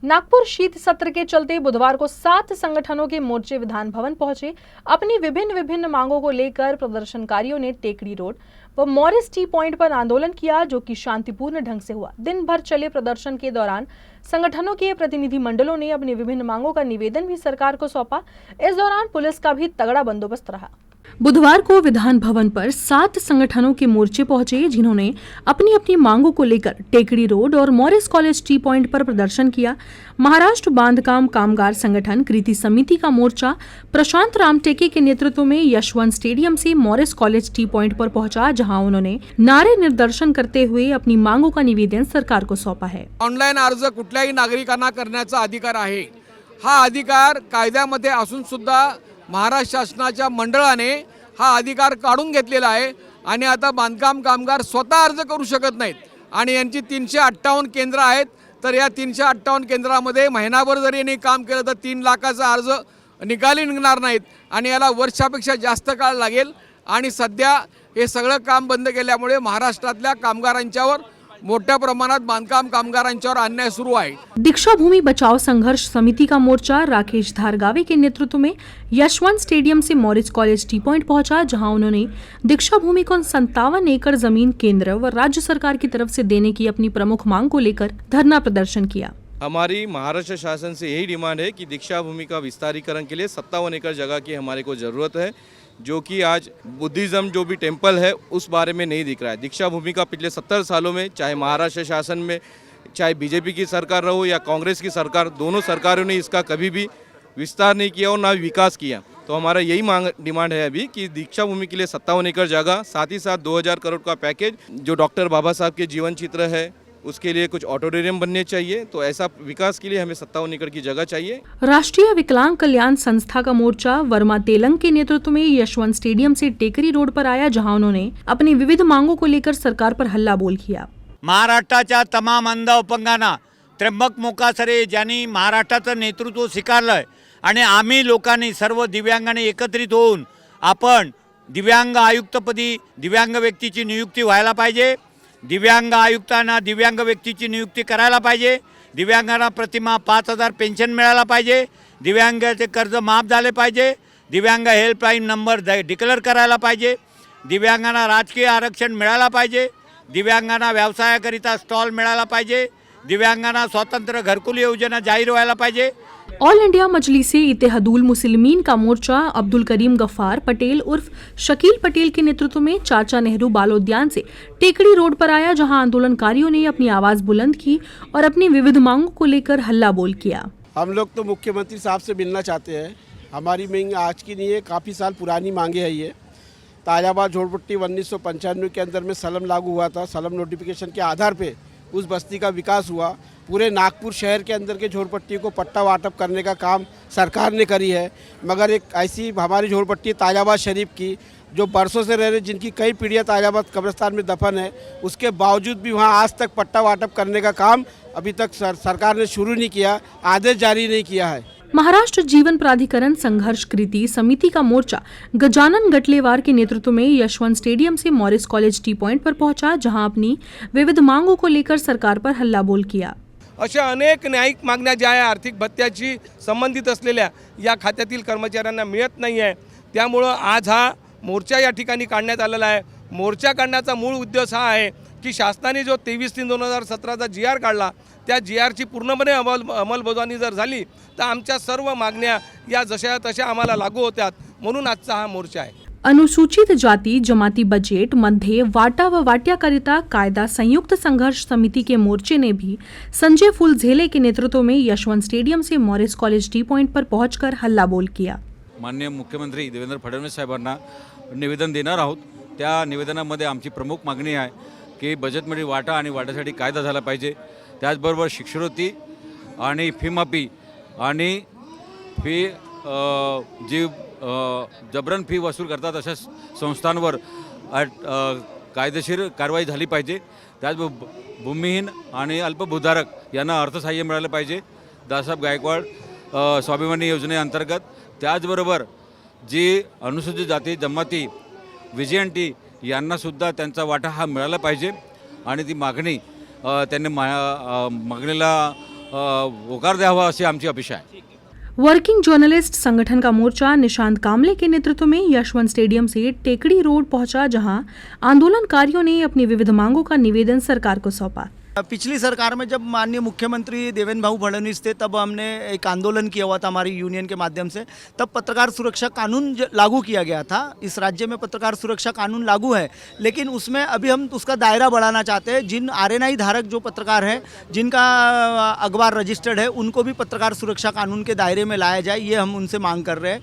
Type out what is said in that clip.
नागपुर शीत सत्र के चलते बुधवार को 7 संगठनों के मोर्चे विधान भवन पहुंचे। अपनी विभिन्न मांगों को लेकर प्रदर्शनकारियों ने टेकड़ी रोड व मॉरिस टी पॉइंट पर आंदोलन किया, जो कि शांतिपूर्ण ढंग से हुआ। दिन भर चले प्रदर्शन के दौरान संगठनों के प्रतिनिधि मंडलों ने अपनी विभिन्न मांगों का निवेदन भी सरकार को सौंपा। इस दौरान पुलिस का भी तगड़ा बंदोबस्त रहा। बुधवार को विधान भवन पर 7 संगठनों के मोर्चे पहुंचे, जिन्होंने अपनी अपनी मांगों को लेकर टेकड़ी रोड और मॉरिस कॉलेज टी पॉइंट पर प्रदर्शन किया। महाराष्ट्र बांधकाम कामगार संगठन कृति समिति का मोर्चा प्रशांत रामटेके के नेतृत्व में यशवंत स्टेडियम से मॉरिस कॉलेज टी पॉइंट पर पहुंचा, जहां उन्होंने नारे निर्देशन करते हुए अपनी मांगों का निवेदन सरकार को सौंपा है। ऑनलाईन अर्ज कुठल्याही नागरिकांना करण्याचा अधिकार आहे। हा अधिकार कायद्यामध्ये असून सुद्धा महाराष्ट्र शासनाच्या मंडळाने हा अधिकार काढून घेतलेला आहे आणि आता बांधकाम कामगार स्वतः अर्ज करू शकत नाहीत आणि यांची 358 केंद्र आहेत। तर या 358 केंद्रामध्ये महिनाभर जरी यांनी काम केलं तर 3 लाखाचा अर्ज निकाली निघणार नाहीत आणि याला वर्षापेक्षा जास्त काळ लागेल। आणि सध्या हे सगळं काम बंद केल्यामुळे महाराष्ट्रातल्या कामगारांच्यावर मोठ्या प्रमाणात बांधकाम कामगारांच्यावर अन्याय सुरू है। दीक्षा भूमि बचाओ संघर्ष समिति का मोर्चा राकेश धारगावे के नेतृत्व में यशवंत स्टेडियम से मॉरिस कॉलेज टी पॉइंट पहुंचा, जहां उन्होंने दीक्षा भूमि को 57 एकड़ जमीन केंद्र व राज्य सरकार की तरफ से देने की अपनी प्रमुख मांग को लेकर धरना प्रदर्शन किया। हमारी महाराष्ट्र शासन से यही डिमांड है कि दीक्षा भूमि का विस्तारीकरण के लिए 57 एकड़ जगह की हमारे को ज़रूरत है, जो कि आज बुद्धिज़्म जो भी टेम्पल है उस बारे में नहीं दिख रहा है। दीक्षा भूमि का पिछले 70 सालों में चाहे महाराष्ट्र शासन में चाहे बीजेपी की सरकार रहो या कांग्रेस की सरकार, दोनों सरकारों ने इसका कभी भी विस्तार नहीं किया और ना विकास किया। तो हमारा यही डिमांड है अभी कि दीक्षा भूमि के लिए 57 एकड़ जगह, साथ ही साथ 2000 करोड़ का पैकेज, जो डॉक्टर बाबा साहब के जीवन चित्र है उसके लिए कुछ ऑडिटोरियम बनने चाहिए। तो ऐसा विकास के लिए हमें 57 एकड़ की जगह चाहिए। राष्ट्रीय विकलांग कल्याण संस्था का मोर्चा वर्मा तेलंग के नेतृत्व में यशवंत स्टेडियम से टेकरी रोड पर आया, जहां उन्होंने अपनी विविध मांगों को लेकर सरकार पर हल्ला बोल किया। महाराष्ट्राच्या तमाम अंध अपंगांना त्र्यंबक मोकासरे ज्यांनी महाराष्ट्राचं नेतृत्व स्वीकारलंय आणि आम्ही लोकांनी सर्व दिव्यांगाने एकत्रित होऊन आपण दिव्यांग आयुक्तपदी दिव्यांग व्यक्तीची नियुक्ती व्हायला पाहिजे। दिव्यांग आयुक्तांना दिव्यांग व्यक्तीची नियुक्ती करायला पाहिजे। दिव्यांगांना प्रतिमा 5000 पेन्शन मिळायला पाहिजे। दिव्यांगाचे कर्ज माफ झाले पाहिजे। दिव्यांग हेल्पलाईन नंबर डिक्लेअर करायला पाहिजे। दिव्यांगांना राजकीय आरक्षण मिळायला पाहिजे। दिव्यांगांना व्यवसायाकरिता स्टॉल मिळाला पाहिजे। दिव्यांगांना स्वतंत्र घरकुल योजना जाहीर व्हायला पाहिजे। ऑल इंडिया मजलिसे इत्तेहादुल मुस्लिमीन का मोर्चा अब्दुल करीम गफ्फार पटेल उर्फ शकील पटेल के नेतृत्व में चाचा नेहरू बालोद्यान से टेकड़ी रोड पर आया, जहां आंदोलनकारियों ने अपनी आवाज बुलंद की और अपनी विविध मांगों को लेकर हल्ला बोल किया। हम लोग तो मुख्यमंत्री साहब से मिलना चाहते हैं। हमारी मांग आज की नहीं है, काफ़ी साल पुरानी मांगे है। ये तालियाबाद झोपड़पट्टी 1995 के अंदर में सलम लागू हुआ था। सलम नोटिफिकेशन के आधार पे उस बस्ती का विकास हुआ। पूरे नागपुर शहर के अंदर के झोपड़पट्टी को पट्टा वाटप करने का काम सरकार ने करी है, मगर एक ऐसी हमारी झोपड़पट्टी तालियाबाद शरीफ की जो बरसों से रह रहे, जिनकी कई पीढ़ियाँ तालियाबाद कब्रिस्तान में दफन है, उसके बावजूद भी वहाँ आज तक पट्टा वाटप करने का काम अभी तक सरकार ने शुरू नहीं किया, आदेश जारी नहीं किया है। महाराष्ट्र जीवन प्राधिकरण संघर्ष कृति समिति का मोर्चा गजानन गटलेवार के नेतृत्व में यशवंत स्टेडियम से मॉरिस कॉलेज टी पॉइंट पर पहुंचा, जहां अपनी विविध मांगों को लेकर सरकार पर हल्ला बोल किया। अशा अनेक न्यायिक मागण्या ज्या आहे आर्थिक भत्त्याची संबंधित असलेल्या या खात्यातील कर्मचाऱ्यांना मिळत नाही आहे। त्यामुळे आज हा मोर्चा या ठिकाणी काढण्यात आलेला आहे। मोर्चा काढण्याचा मूळ उद्देश हा आहे की शासनाने जो 23/3/2017चा GR काढला, त्या GRची पूर्णपणे अंमलबजावणी जर झाली तर आमच्या सर्व मागण्या या जशा तशा आम्हाला लागू होत्यात, म्हणून आजचा हा मोर्चा आहे। अनुसूचित जाति जमाती बजट मध्य वाटा व वाट्याकरिता कायदा संयुक्त संघर्ष समिति के मोर्चे ने भी संजय फुलझेले के नेतृत्व में यशवंत स्टेडियम से मॉरिस कॉलेज टी पॉइंट पर पहुंचकर हल्ला बोल किया। माननीय मुख्यमंत्री देवेंद्र फडणवीस साहेबांना निवेदन देणार आहोत। त्या निवेदनामध्ये आमची प्रमुख मागणी आहे की बजेटमध्ये वाटा आणि वाट्यासाठी कायदा झाला पाहिजे। त्याचबरोबर शिष्यवृत्ती आणि फी माफी आणि फी जी जबरन फी वसूल करतात अशा संस्थांवर कायदेशीर कारवाई झाली पाहिजे। त्याचबरोबर भूमिहीन आणि अल्पभूधारक यांना अर्थसहाय्य मिळालं पाहिजे दादासाहेब गायकवाड स्वाभिमानी योजनेअंतर्गत। त्याचबरोबर जी अनुसूचित जाती जमाती व्हिजिएंटी यांनासुद्धा त्यांचा वाटा हा मिळाला पाहिजे आणि ती मागणी त्यांनी मागणीला होकार द्यावा अशी आमची अपेक्षा आहे. वर्किंग जर्नलिस्ट संगठन का मोर्चा निशांत कामले के नेतृत्व में यशवंत स्टेडियम से टेकड़ी रोड पहुंचा, जहां आंदोलनकारियों ने अपनी विविध मांगों का निवेदन सरकार को सौंपा. पिछली सरकार में जब माननीय मुख्यमंत्री देवेंद्र भाऊ फडणवीस थे, तब हमने एक आंदोलन किया हुआ था हमारी यूनियन के माध्यम से. तब पत्रकार सुरक्षा कानून लागू किया गया था. इस राज्य में पत्रकार सुरक्षा कानून लागू है, लेकिन उसमें अभी हम उसका दायरा बढ़ाना चाहते हैं. जिन आरएनआई धारक जो पत्रकार हैं, जिनका अखबार रजिस्टर्ड है, उनको भी पत्रकार सुरक्षा कानून के दायरे में लाया जाए, ये हम उनसे मांग कर रहे हैं.